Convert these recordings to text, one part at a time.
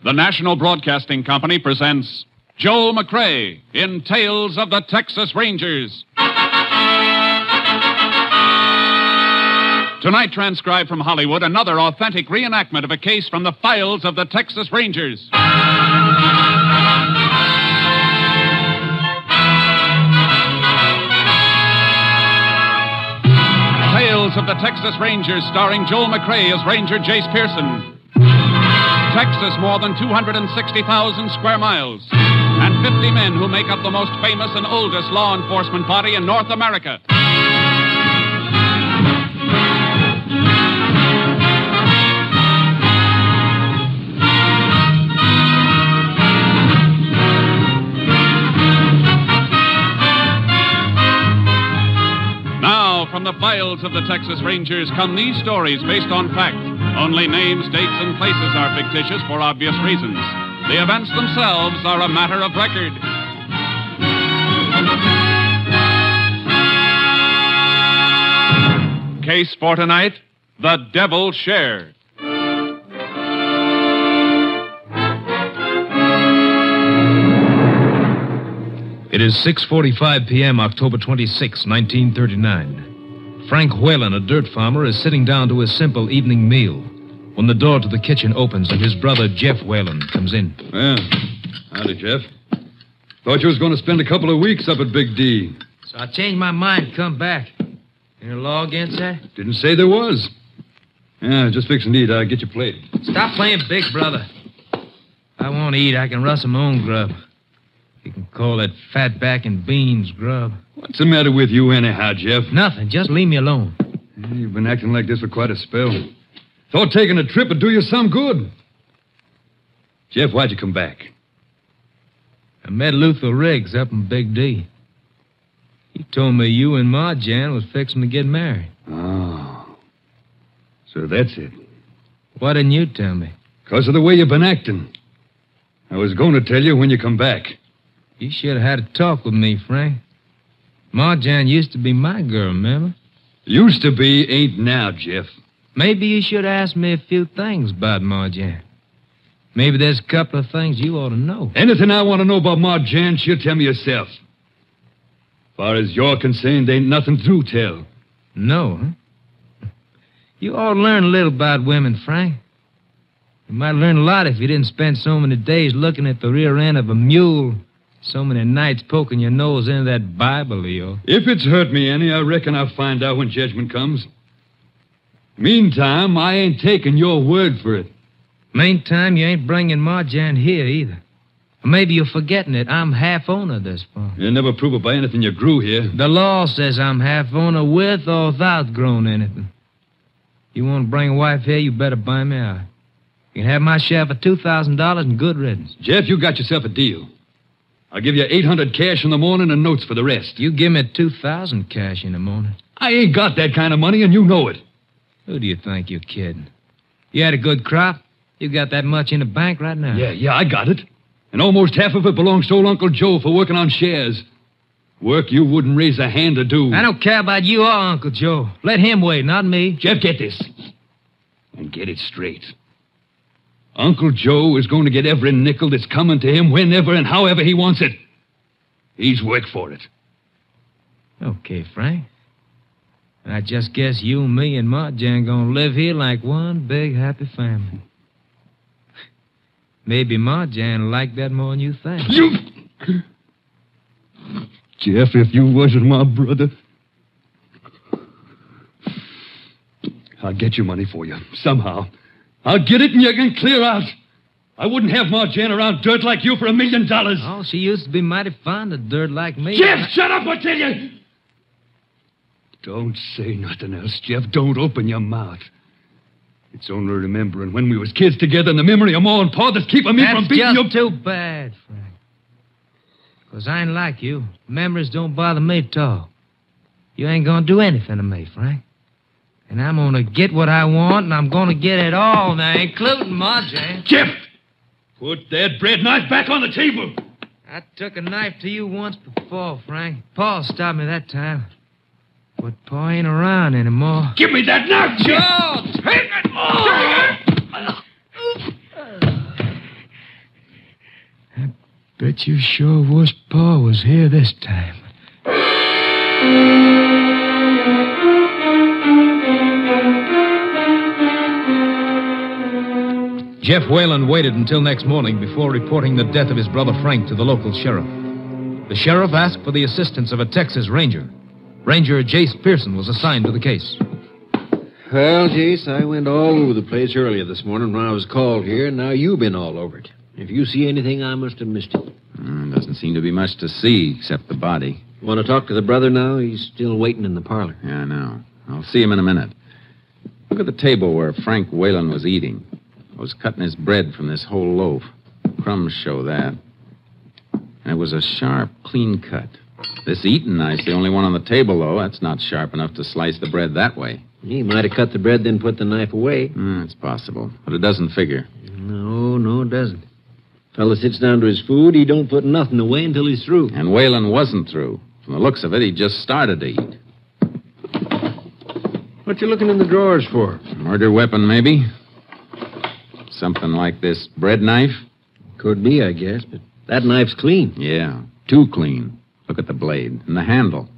The National Broadcasting Company presents Joel McCrea in Tales of the Texas Rangers. Tonight, transcribed from Hollywood, another authentic reenactment of a case from the files of the Texas Rangers. Tales of the Texas Rangers, starring Joel McCrea as Ranger Jace Pearson. Texas, more than 260,000 square miles, and 50 men who make up the most famous and oldest law enforcement body in North America. Now, from the files of the Texas Rangers come these stories based on fact. Only names, dates, and places are fictitious for obvious reasons. The events themselves are a matter of record. Case for tonight, The Devil's Share. It is 6:45 p.m., October 26, 1939. Frank Whalen, a dirt farmer, is sitting down to his simple evening meal when the door to the kitchen opens and his brother, Jeff Whalen, comes in. Well, howdy, Jeff. Thought you was going to spend a couple of weeks up at Big D. So I changed my mind, come back. Any law against that? Didn't say there was. Yeah, just fixing to eat. I'll get your plate. Stop playing big brother. If I want to eat, I can rustle my own grub. You can call that fatback and beans grub. What's the matter with you anyhow, Jeff? Nothing. Just leave me alone. You've been acting like this for quite a spell. Thought taking a trip would do you some good. Jeff, why'd you come back? I met Luther Riggs up in Big D. He told me you and Ma Jan was fixing to get married. Oh. So that's it. Why didn't you tell me? Because of the way you've been acting. I was going to tell you when you come back. You should have had a talk with me, Frank. Ma Jan used to be my girl, remember? Used to be, ain't now, Jeff. Maybe you should ask me a few things about Ma Jan. Maybe there's a couple of things you ought to know. Anything I want to know about Ma Jan, she'll tell me herself. As far as you're concerned, ain't nothing to tell. No, huh? You ought to learn a little about women, Frank. You might learn a lot if you didn't spend so many days looking at the rear end of a mule, so many nights poking your nose into that Bible of yours. If it's hurt me any, I reckon I'll find out when judgment comes. Meantime, I ain't taking your word for it. Meantime, you ain't bringing Ma Jan here either. Or maybe you're forgetting it. I'm half owner of this farm. You'll never prove it by anything you grew here. The law says I'm half owner with or without growing anything. You want to bring a wife here, you better buy me out. You can have my share for $2,000 and good riddance. Jeff, you got yourself a deal. I'll give you $800 cash in the morning and notes for the rest. You give me $2,000 cash in the morning. I ain't got that kind of money, and you know it. Who do you think you're kidding? You had a good crop. You got that much in the bank right now. Yeah, I got it. And almost half of it belongs to old Uncle Joe for working on shares. Work you wouldn't raise a hand to do. I don't care about you or Uncle Joe. Let him wait, not me. Jeff, get this. And get it straight. Uncle Joe is going to get every nickel that's coming to him whenever and however he wants it. He's worked for it. Okay, Frank. I just guess you and me and Ma Jan gonna live here like one big happy family. Maybe Ma Jan will like that more than you think. You... Jeff, if you wasn't my brother... I'll get your money for you, somehow. I'll get it and you can clear out. I wouldn't have Ma Jan around dirt like you for $1 million. Oh, she used to be mighty fond of dirt like me. Jeff, shut up, I tell you! Don't say nothing else, Jeff. Don't open your mouth. It's only remembering when we was kids together and the memory of Ma and Pa that's keeping me from beating you. That's just too bad, Frank. Because I ain't like you. Memories don't bother me at all. You ain't gonna do anything to me, Frank. And I'm gonna get what I want, and I'm gonna get it all now, including Ma Jan. Jeff! Put that bread knife back on the table. I took a knife to you once before, Frank. Pa stopped me that time. But Pa ain't around anymore. Give me that knife, Jeff! Joe! Take it! Oh! Bet you sure wish Pa was here this time. Jeff Whalen waited until next morning before reporting the death of his brother Frank to the local sheriff. The sheriff asked for the assistance of a Texas Ranger. Ranger Jace Pearson was assigned to the case. Well, Jace, I went all over the place earlier this morning when I was called here, and now you've been all over it. If you see anything, I must have missed it. Doesn't seem to be much to see except the body. Want to talk to the brother now? He's still waiting in the parlor. Yeah, I know. I'll see him in a minute. Look at the table where Frank Whalen was eating. I was cutting his bread from this whole loaf. Crumbs show that. And it was a sharp, clean cut. This eating knife's the only one on the table, though. That's not sharp enough to slice the bread that way. He might have cut the bread, then put the knife away. It's possible, but it doesn't figure. No, it doesn't. Fella sits down to his food, he don't put nothing away until he's through. And Whalen wasn't through. From the looks of it, he just started to eat. What you looking in the drawers for? Murder weapon, maybe? Something like this bread knife? Could be, I guess, but that knife's clean. Yeah, too clean. Look at the blade and the handle.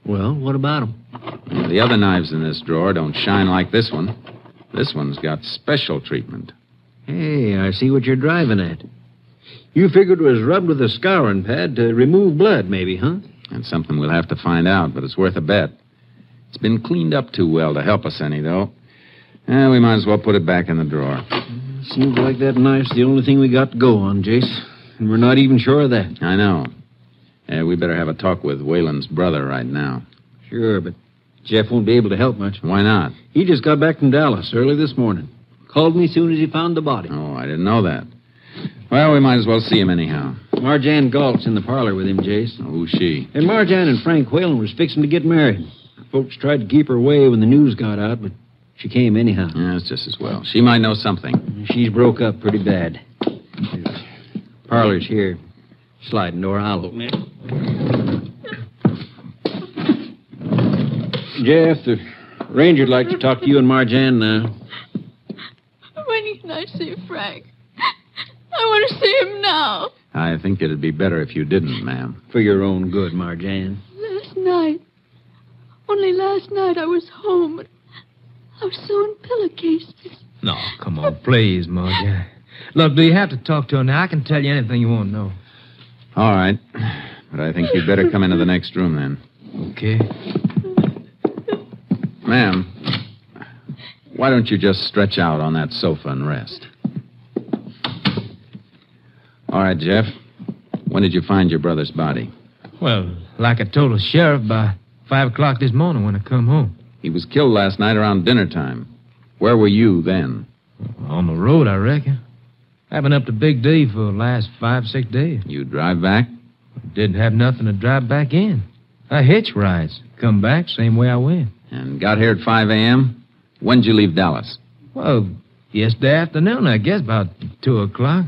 Well, what about them? The other knives in this drawer don't shine like this one. This one's got special treatment. Hey, I see what you're driving at. You figured it was rubbed with a scouring pad to remove blood, maybe, huh? That's something we'll have to find out, but it's worth a bet. It's been cleaned up too well to help us any, though. We might as well put it back in the drawer. Seems like that knife's the only thing we got to go on, Jace. And we're not even sure of that. I know. We better have a talk with Whalen's brother right now. Sure, but Jeff won't be able to help much. Why not? He just got back from Dallas early this morning. Called me as soon as he found the body. Oh, I didn't know that. Well, we might as well see him anyhow. Marjan Galt's in the parlor with him, Jace. Oh, who's she? And Marjan and Frank Whalen was fixing to get married. Folks tried to keep her away when the news got out, but she came anyhow. Yeah, it's just as well. She might know something. She's broke up pretty bad. Parlor's here. Sliding door, I'll open it. Jeff, the ranger'd like to talk to you and Marjan now. When can I see Frank? I want to see him now. I think it'd be better if you didn't, ma'am. For your own good, Marjan. Last night. Only last night I was home, but I was sewing pillowcases. No, come on, please, Marjan. Look, do you have to talk to her now? I can tell you anything you want to know. All right. But I think you'd better come into the next room then. Okay. Ma'am, why don't you just stretch out on that sofa and rest? All right, Jeff. When did you find your brother's body? Well, like I told the sheriff, by 5 o'clock this morning when I come home. He was killed last night around dinner time. Where were you then? On the road, I reckon. I've been up to Big D for the last 5-6 days. You drive back? Didn't have nothing to drive back in. I hitch rides. Come back same way I went. And got here at 5 a.m.? When'd you leave Dallas? Well, yesterday afternoon, I guess, about 2 o'clock.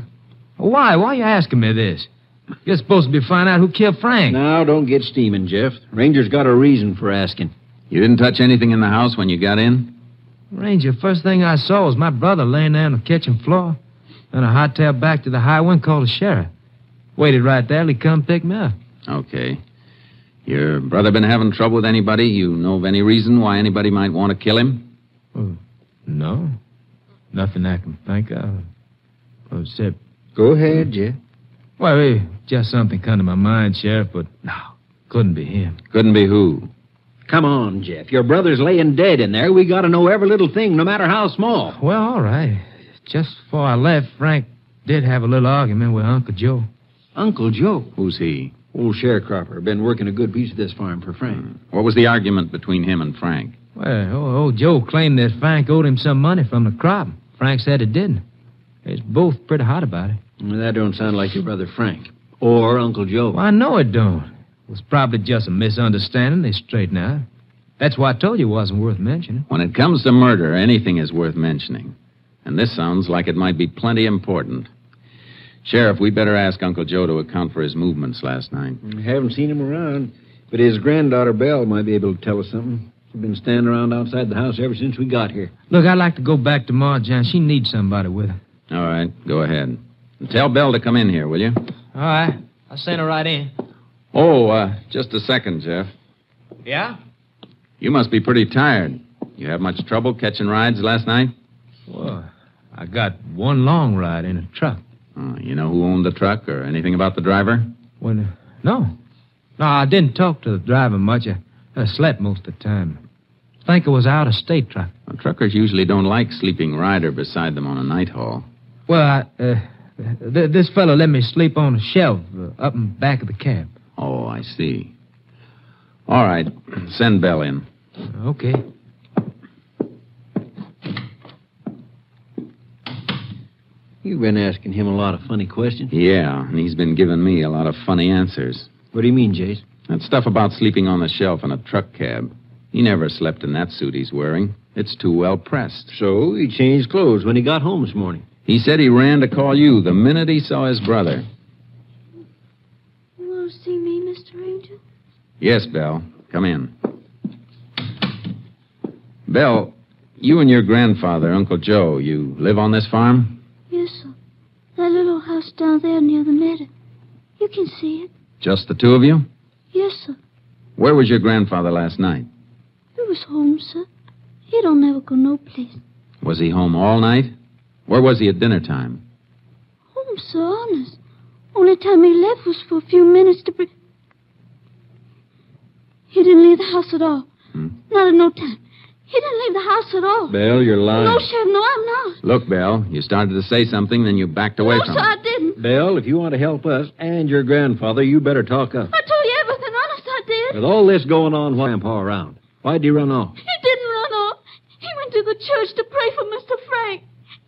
Why? Why are you asking me this? You're supposed to be finding out who killed Frank. Now, don't get steaming, Jeff. Ranger's got a reason for asking. You didn't touch anything in the house when you got in? Ranger, first thing I saw was my brother laying there on the kitchen floor. Then I hightailed back to the highway and called the sheriff. Waited right there till he come pick me up. Okay. Your brother been having trouble with anybody? You know of any reason why anybody might want to kill him? Oh, no. Nothing I can think of. Except... Go ahead, Jeff. Well, just something come to my mind, Sheriff, but no, couldn't be him. Couldn't be who? Come on, Jeff. Your brother's laying dead in there. We got to know every little thing, no matter how small. Well, all right. Just before I left, Frank did have a little argument with Uncle Joe. Uncle Joe? Who's he? Old sharecropper. Been working a good piece of this farm for Frank. What was the argument between him and Frank? Well, old Joe claimed that Frank owed him some money from the crop. Frank said it didn't. They's both pretty hot about it. Well, that don't sound like your brother Frank. Or Uncle Joe. Well, I know it don't. It was probably just a misunderstanding. They straightened out. That's why I told you it wasn't worth mentioning. When it comes to murder, anything is worth mentioning. And this sounds like it might be plenty important. Sheriff, we better ask Uncle Joe to account for his movements last night. We haven't seen him around, but his granddaughter Belle might be able to tell us something. She's been standing around outside the house ever since we got here. Look, I'd like to go back to Marjan. She needs somebody with her. All right, go ahead. And tell Belle to come in here, will you? All right. I'll send her right in. Oh, just a second, Jeff. Yeah? You must be pretty tired. You have much trouble catching rides last night? Well, I got one long ride in a truck. Oh, you know who owned the truck or anything about the driver? No. No, I didn't talk to the driver much. I slept most of the time. I think it was out of state truck. Well, truckers usually don't like sleeping rider beside them on a night haul. Well, this fellow let me sleep on a shelf up in back of the cab. Oh, I see. All right. Send Bell in. Okay. You've been asking him a lot of funny questions. Yeah, and he's been giving me a lot of funny answers. What do you mean, Jace? That stuff about sleeping on the shelf in a truck cab. He never slept in that suit he's wearing. It's too well pressed. So he changed clothes when he got home this morning. He said he ran to call you the minute he saw his brother. You want to see me, Mr. Ranger? Yes, Belle. Come in. Belle, you and your grandfather, Uncle Joe, you live on this farm? Yes, sir. That little house down there near the meadow. You can see it. Just the two of you? Yes, sir. Where was your grandfather last night? He was home, sir. He don't never go no place. Was he home all night? Where was he at dinner time? Home, sir, honest. Only time he left was for a few minutes to bring... He didn't leave the house at all. Not at no time. He didn't leave the house at all. Belle, you're lying. No, Sheriff, no, I'm not. Look, Belle, you started to say something, then you backed away No, from sir, it. I didn't. Belle, if you want to help us and your grandfather, you better talk up. I told you everything. Honest, I did. With all this going on, why Grandpa around? Why'd he run off? He didn't run off. He went to the church to pray for Mr. Frank.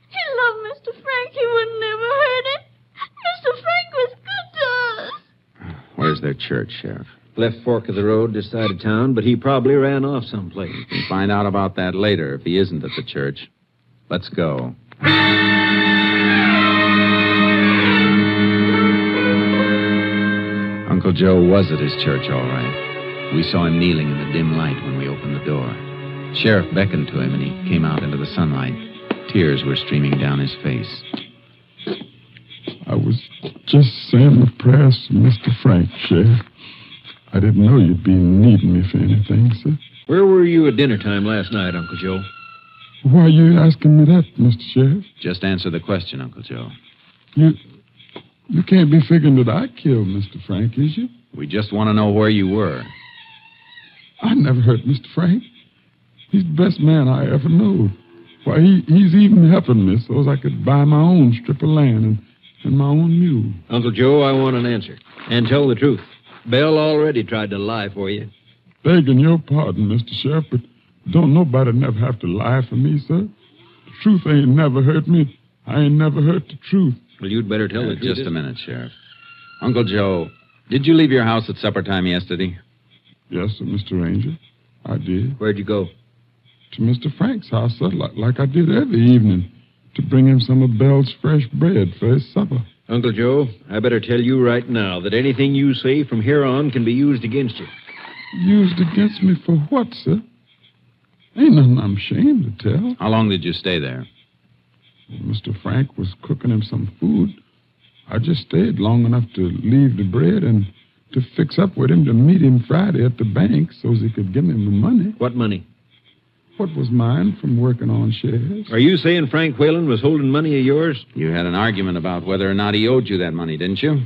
He loved Mr. Frank. He would never hurt him. Mr. Frank was good to us. Where's their church, Sheriff? Left fork of the road, this side of town, but he probably ran off someplace. We'll find out about that later if he isn't at the church. Let's go. Uncle Joe was at his church, all right. We saw him kneeling in the dim light when we opened the door. Sheriff beckoned to him, and he came out into the sunlight. Tears were streaming down his face. I was just saying the prayers for Mr. Frank, Sheriff. I didn't know you'd be needing me for anything, sir. Where were you at dinner time last night, Uncle Joe? Why are you asking me that, Mr. Sheriff? Just answer the question, Uncle Joe. You can't be figuring that I killed Mr. Frank, is you? We just want to know where you were. I never hurt Mr. Frank. He's the best man I ever knew. Why, he's even helping me so as I could buy my own strip of land and my own mule. Uncle Joe, I want an answer. And tell the truth. Belle already tried to lie for you. Begging your pardon, Mr. Sheriff, but don't nobody never have to lie for me, sir. The truth ain't never hurt me. I ain't never hurt the truth. Well, you'd better tell the truth. Just a minute, Sheriff. Uncle Joe, did you leave your house at supper time yesterday? Yes, sir, Mr. Ranger. I did. Where'd you go? To Mr. Frank's house, sir, like I did every evening, to bring him some of Belle's fresh bread for his supper. Uncle Joe, I better tell you right now that anything you say from here on can be used against you. Used against me for what, sir? Ain't nothing I'm ashamed to tell. How long did you stay there? Mr. Frank was cooking him some food. I just stayed long enough to leave the bread and to fix up with him to meet him Friday at the bank so he could give me the money. What money? What was mine from working on shares. Are you saying Frank Whalen was holding money of yours? You had an argument about whether or not he owed you that money, didn't you?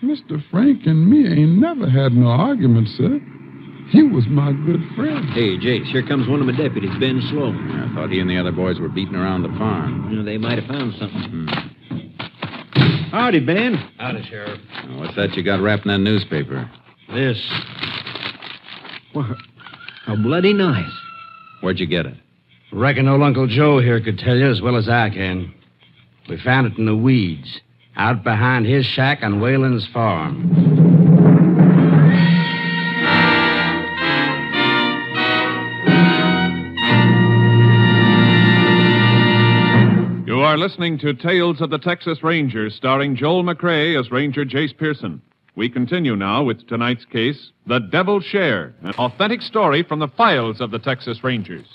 Mr. Frank and me ain't never had no argument, sir. He was my good friend. Hey, Jace, here comes one of my deputies, Ben Sloan. I thought he and the other boys were beating around the farm. You know, they might have found something. Howdy, Ben. Howdy, Sheriff. What's that you got wrapped in that newspaper? This. Well, how bloody nice. Where'd you get it? Reckon old Uncle Joe here could tell you as well as I can. We found it in the weeds, out behind his shack on Whalen's farm. You are listening to Tales of the Texas Rangers, starring Joel McCrea as Ranger Jace Pearson. We continue now with tonight's case, The Devil's Share, an authentic story from the files of the Texas Rangers.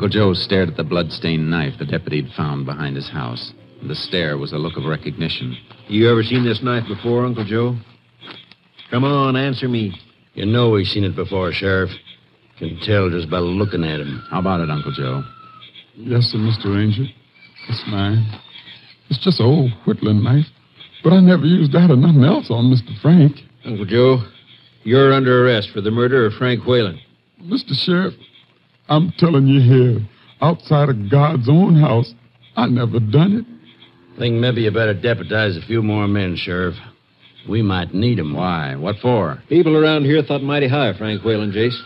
Uncle Joe stared at the blood-stained knife the deputy had found behind his house. The stare was a look of recognition. You ever seen this knife before, Uncle Joe? Come on, answer me. You know we've seen it before, Sheriff. Can tell just by looking at him. How about it, Uncle Joe? Yes, sir, Mr. Ranger. It's mine. It's just an old whittling knife. But I never used that or nothing else on Mr. Frank. Uncle Joe, you're under arrest for the murder of Frank Whalen. Mr. Sheriff, I'm telling you here, outside of God's own house, I never done it. Think maybe you better deputize a few more men, Sheriff. We might need 'em. Why? What for? People around here thought mighty high of Frank Whalen, Jace.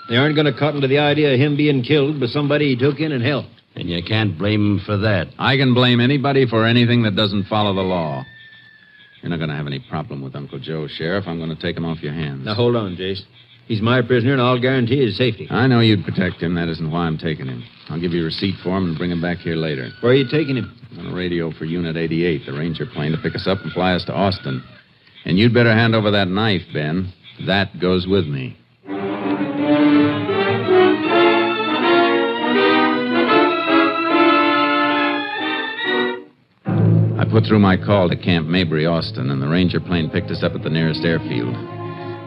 They aren't going to cotton to the idea of him being killed by somebody he took in and helped. And you can't blame him for that. I can blame anybody for anything that doesn't follow the law. You're not going to have any problem with Uncle Joe, Sheriff. I'm going to take him off your hands. Now, hold on, Jace. He's my prisoner, and I'll guarantee his safety. I know you'd protect him. That isn't why I'm taking him. I'll give you a receipt for him and bring him back here later. Where are you taking him? On a radio for Unit 88, the Ranger plane, to pick us up and fly us to Austin. And you'd better hand over that knife, Ben. That goes with me. I put through my call to Camp Mabry, Austin, and the Ranger plane picked us up at the nearest airfield.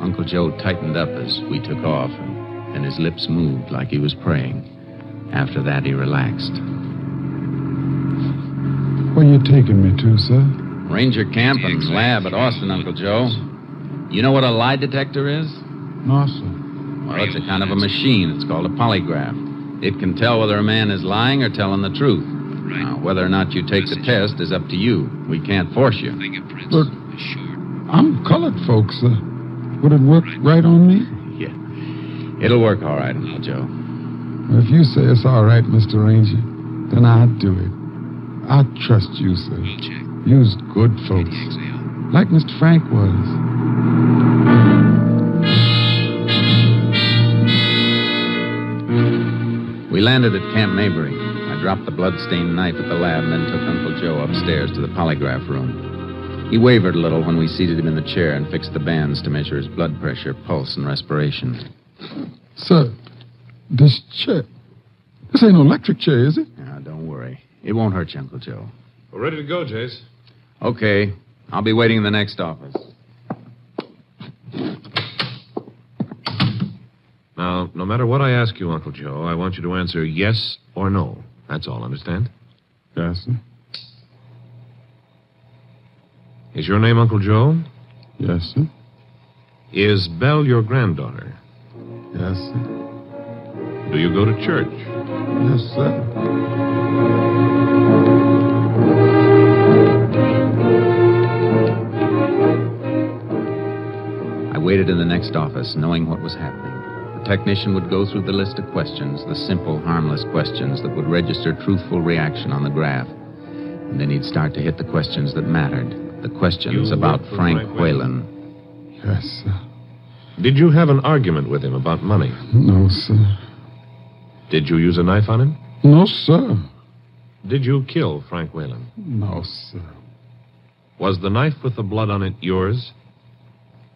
Uncle Joe tightened up as we took off, and his lips moved like he was praying. After that, he relaxed. Where you taking me to, sir? Ranger camp and lab at Austin, Uncle Joe. You know what a lie detector is? No, sir. Well, it's a kind of a machine. It's called a polygraph. It can tell whether a man is lying or telling the truth. Now, whether or not you take the test is up to you. We can't force you. But I'm colored, folks, sir. Would it work right on me? Yeah. It'll work all right, Uncle Joe. Well, if you say it's all right, Mr. Ranger, then I'll do it. I trust you, sir. You's good folks. Like Mr. Frank was. We landed at Camp Mabry. I dropped the blood-stained knife at the lab and then took Uncle Joe upstairs to the polygraph room. He wavered a little when we seated him in the chair and fixed the bands to measure his blood pressure, pulse, and respiration. Sir, this chair... This ain't no electric chair, is it? Now, don't worry. It won't hurt you, Uncle Joe. We're ready to go, Jace. Okay. I'll be waiting in the next office. Now, no matter what I ask you, Uncle Joe, I want you to answer yes or no. That's all, understand? Yes, sir. Is your name Uncle Joe? Yes, sir. Is Belle your granddaughter? Yes, sir. Do you go to church? Yes, sir. I waited in the next office, knowing what was happening. The technician would go through the list of questions, the simple, harmless questions that would register truthful reaction on the graph. And then he'd start to hit the questions that mattered. The questions about Frank Whalen. Yes, sir. Did you have an argument with him about money? No, sir. Did you use a knife on him? No, sir. Did you kill Frank Whalen? No, sir. Was the knife with the blood on it yours?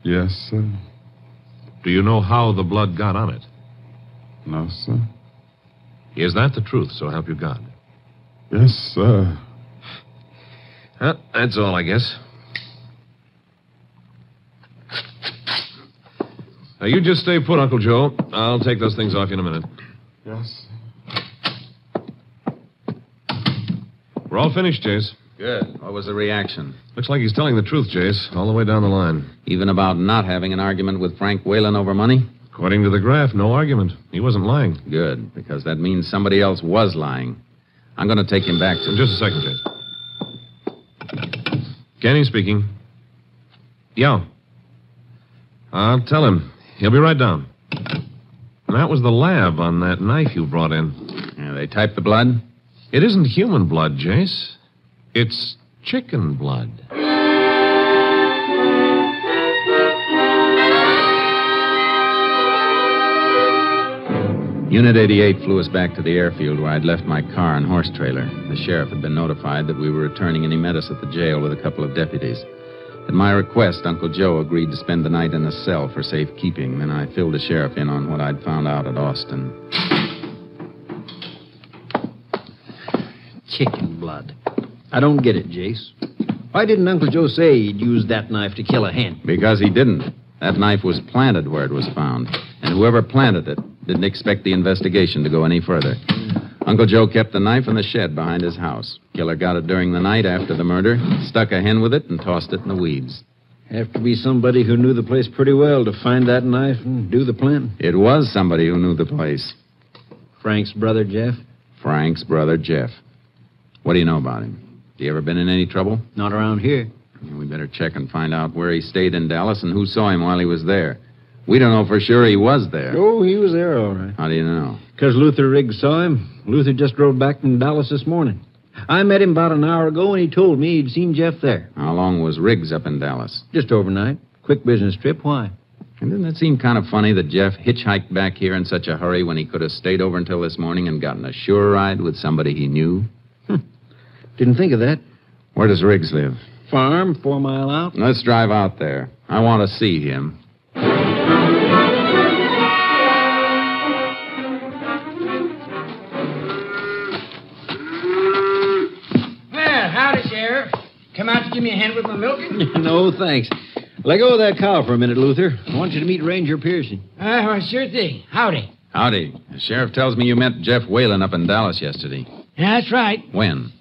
Yes, sir. Do you know how the blood got on it? No, sir. Is that the truth, so help you God? Yes, sir. Well, that's all, I guess. Now, you just stay put, Uncle Joe. I'll take those things off you in a minute. Yes. We're all finished, Jace. Good. What was the reaction? Looks like he's telling the truth, Jace, all the way down the line. Even about not having an argument with Frank Whalen over money? According to the graph, no argument. He wasn't lying. Good, because that means somebody else was lying. I'm going to take him back to... Just a second, Jace. Kenny speaking. Yeah. I'll tell him. He'll be right down. And that was the lab on that knife you brought in. Yeah, they typed the blood? It isn't human blood, Jace. It's chicken blood. Unit 88 flew us back to the airfield where I'd left my car and horse trailer. The sheriff had been notified that we were returning any Metis at the jail with a couple of deputies. At my request, Uncle Joe agreed to spend the night in a cell for safekeeping. Then I filled the sheriff in on what I'd found out at Austin. kicking blood. I don't get it, Jace. Why didn't Uncle Joe say he'd use that knife to kill a hen? Because he didn't. That knife was planted where it was found. And whoever planted it didn't expect the investigation to go any further. Uncle Joe kept the knife in the shed behind his house. Killer got it during the night after the murder, stuck a hen with it, and tossed it in the weeds. Have to be somebody who knew the place pretty well to find that knife and do the planting. It was somebody who knew the place. Frank's brother, Jeff? Frank's brother, Jeff. What do you know about him? Has he ever been in any trouble? Not around here. We better check and find out where he stayed in Dallas and who saw him while he was there. We don't know for sure he was there. Oh, he was there, all right. How do you know? Because Luther Riggs saw him. Luther just drove back from Dallas this morning. I met him about an hour ago, and he told me he'd seen Jeff there. How long was Riggs up in Dallas? Just overnight. Quick business trip. Why? And didn't it seem kind of funny that Jeff hitchhiked back here in such a hurry when he could have stayed over until this morning and gotten a sure ride with somebody he knew? Didn't think of that. Where does Riggs live? Farm, 4 mile out. Let's drive out there. I want to see him. Well, howdy, Sheriff. Come out to give me a hand with my milking? No, thanks. Let go of that cow for a minute, Luther. I want you to meet Ranger Pearson. Well, sure thing. Howdy. Howdy. The sheriff tells me you met Jeff Whalen up in Dallas yesterday. Yeah, that's right. When?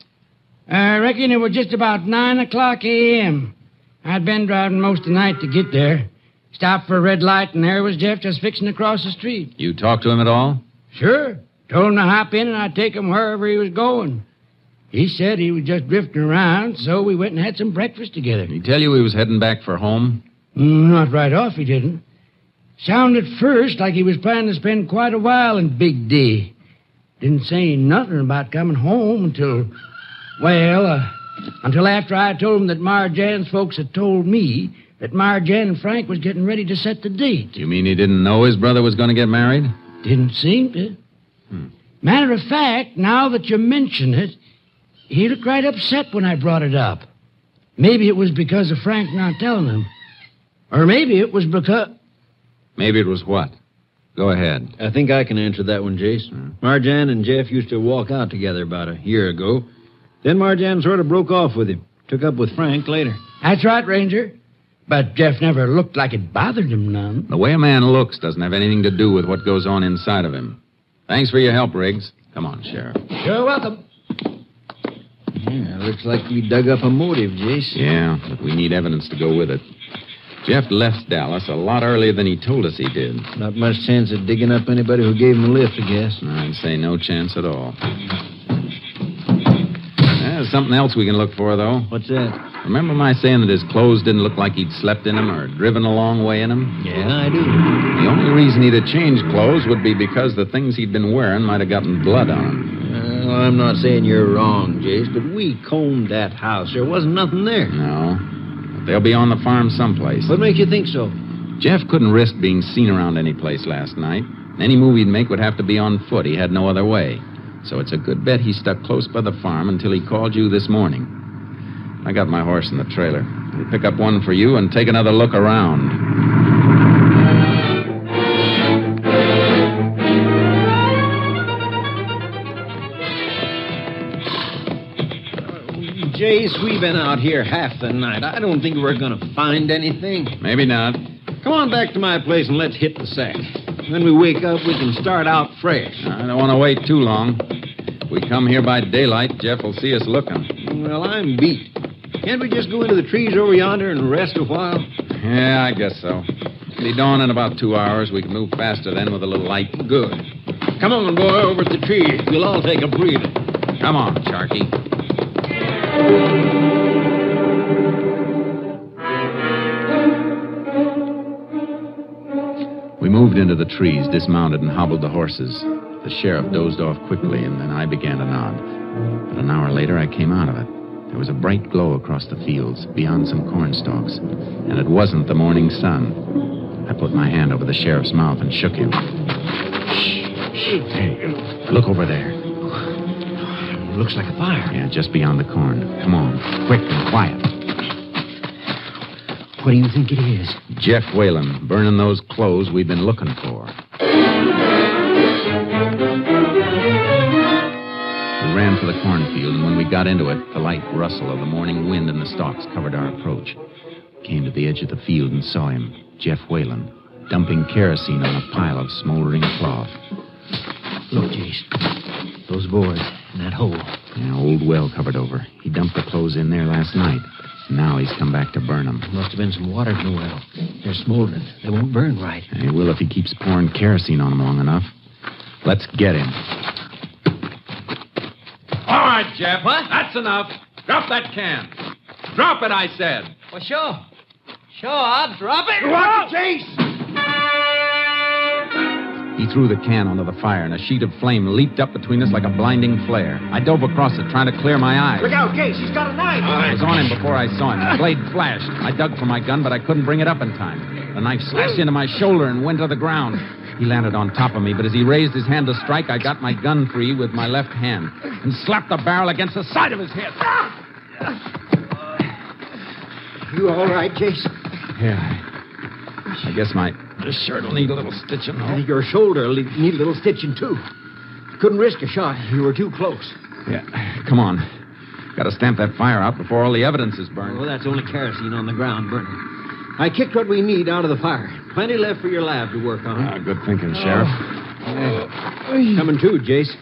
I reckon it was just about 9 o'clock a.m. I'd been driving most of the night to get there. Stopped for a red light, and there was Jeff just fixing to cross the street. You talked to him at all? Sure. Told him to hop in, and I'd take him wherever he was going. He said he was just drifting around, so we went and had some breakfast together. Did he tell you he was heading back for home? Not right off, he didn't. Sounded first like he was planning to spend quite a while in Big D. Didn't say nothing about coming home until after I told him that Marjan's folks had told me that Marjan and Frank was getting ready to set the date. You mean he didn't know his brother was going to get married? Didn't seem to. Matter of fact, now that you mention it, he looked right upset when I brought it up. Maybe it was because of Frank not telling him. Or maybe it was because... Maybe it was what? Go ahead. I think I can answer that one, Jace. Marjan and Jeff used to walk out together about a year ago. Then Marjan sort of broke off with him. Took up with Frank later. That's right, Ranger. But Jeff never looked like it bothered him none. The way a man looks doesn't have anything to do with what goes on inside of him. Thanks for your help, Riggs. Come on, Sheriff. You're welcome. Yeah, looks like we dug up a motive, Jace. Yeah, but we need evidence to go with it. Jeff left Dallas a lot earlier than he told us he did. Not much chance of digging up anybody who gave him a lift, I guess. I'd say no chance at all. There's something else we can look for, though. What's that? Remember my saying that his clothes didn't look like he'd slept in them or driven a long way in them? Yeah, I do. The only reason he'd have changed clothes would be because the things he'd been wearing might have gotten blood on them. Well, I'm not saying you're wrong, Jace, but we combed that house. There wasn't nothing there. No. But they'll be on the farm someplace. What makes you think so? Jeff couldn't risk being seen around any place last night. Any move he'd make would have to be on foot. He had no other way. So it's a good bet he stuck close by the farm until he called you this morning. I got my horse in the trailer. We'll pick up one for you and take another look around. Jace, we've been out here half the night. I don't think we're going to find anything. Maybe not. Come on back to my place and let's hit the sack. When we wake up, we can start out fresh. I don't want to wait too long. If we come here by daylight, Jeff will see us looking. Well, I'm beat. Can't we just go into the trees over yonder and rest a while? Yeah, I guess so. It'll be dawn in about 2 hours. We can move faster then with a little light. Good. Come on, boy, over at the tree. We'll all take a breather. Come on, Sharky. We moved into the trees, dismounted, and hobbled the horses. The sheriff dozed off quickly, and then I began to nod. But an hour later, I came out of it. There was a bright glow across the fields, beyond some corn stalks, and it wasn't the morning sun. I put my hand over the sheriff's mouth and shook him. Shh. Hey, look over there. Looks like a fire. Yeah, just beyond the corn. Come on, quick and quiet. What do you think it is? Jeff Whalen, burning those clothes we've been looking for. We ran for the cornfield, and when we got into it, the light rustle of the morning wind in the stalks covered our approach. Came to the edge of the field and saw him, Jeff Whalen, dumping kerosene on a pile of smoldering cloth. Look, Jace. Those boards in that hole. Yeah, old well covered over. He dumped the clothes in there last night. Now he's come back to burn them. Must have been some water in the well. They're smoldering. They won't burn right. He will if he keeps pouring kerosene on them long enough. Let's get him. All right, Jeff. What? That's enough. Drop that can. Drop it, I said. Well, sure. Sure, I'll drop it. Watch it, Jace! He threw the can onto the fire, and a sheet of flame leaped up between us like a blinding flare. I dove across it, trying to clear my eyes. Look out, Jace. He's got a knife. I was on him before I saw him. The blade flashed. I dug for my gun, but I couldn't bring it up in time. The knife slashed into my shoulder and went to the ground. He landed on top of me, but as he raised his hand to strike, I got my gun free with my left hand and slapped the barrel against the side of his head. You all right, Jace? Yeah. I guess my shirt will need a little stitching, though. Your shoulder will need a little stitching, too. Couldn't risk a shot. You were too close. Yeah. Come on. Got to stamp that fire out before all the evidence is burned. Well, that's only kerosene on the ground burning. I kicked what we need out of the fire. Plenty left for your lab to work on. Good thinking, Sheriff. Coming too, Jace.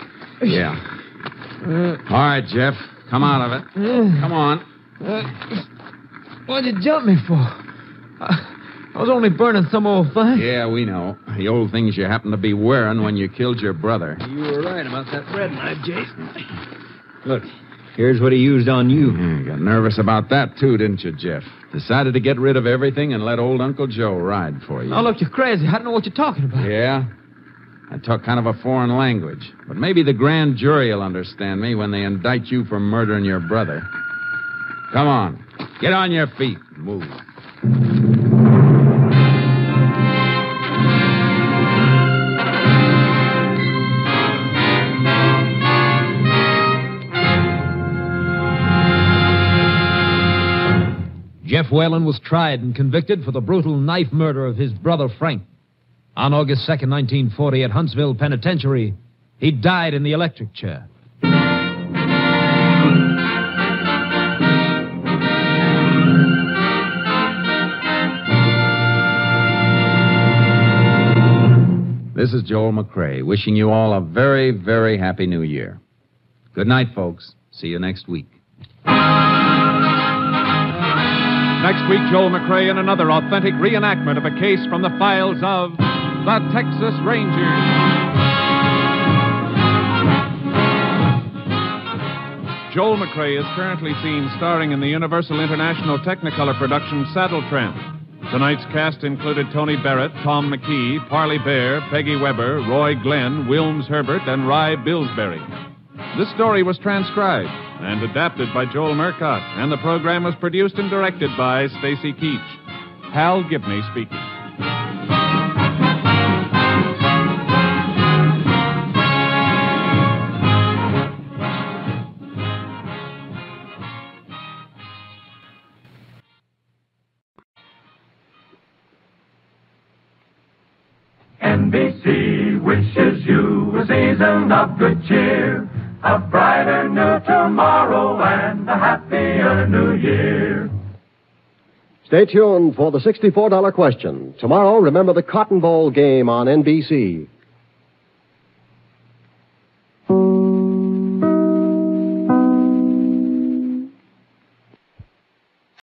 Yeah. All right, Jeff. Come out of it. Come on. What'd you jump me for? I was only burning some old thing. Yeah, we know. The old things you happened to be wearing when you killed your brother. You were right about that bread knife, Jace. Look, here's what he used on you. You got nervous about that, too, didn't you, Jeff? Decided to get rid of everything and let old Uncle Joe ride for you. Oh, look, you're crazy. I don't know what you're talking about. Yeah? I talk kind of a foreign language. But maybe the grand jury will understand me when they indict you for murdering your brother. Come on. Get on your feet. Move. Jeff Whalen was tried and convicted for the brutal knife murder of his brother Frank. On August 2nd, 1940, at Huntsville Penitentiary, he died in the electric chair. This is Joel McCrae, wishing you all a very, very happy new year. Good night, folks. See you next week. Next week, Joel McCrae in another authentic reenactment of a case from the files of the Texas Rangers. Joel McCrae is currently seen starring in the Universal International Technicolor production Saddle Tramp. Tonight's cast included Tony Barrett, Tom McKee, Parley Bear, Peggy Weber, Roy Glenn, Wilms Herbert, and Rye Billsbury. This story was transcribed and adapted by Joel Murcott, and the program was produced and directed by Stacy Keach. Hal Gibney speaking. NBC wishes you a season of good cheer, a brighter new tomorrow and a happier new year. Stay tuned for the $64 question. Tomorrow, remember the Cotton Bowl game on NBC.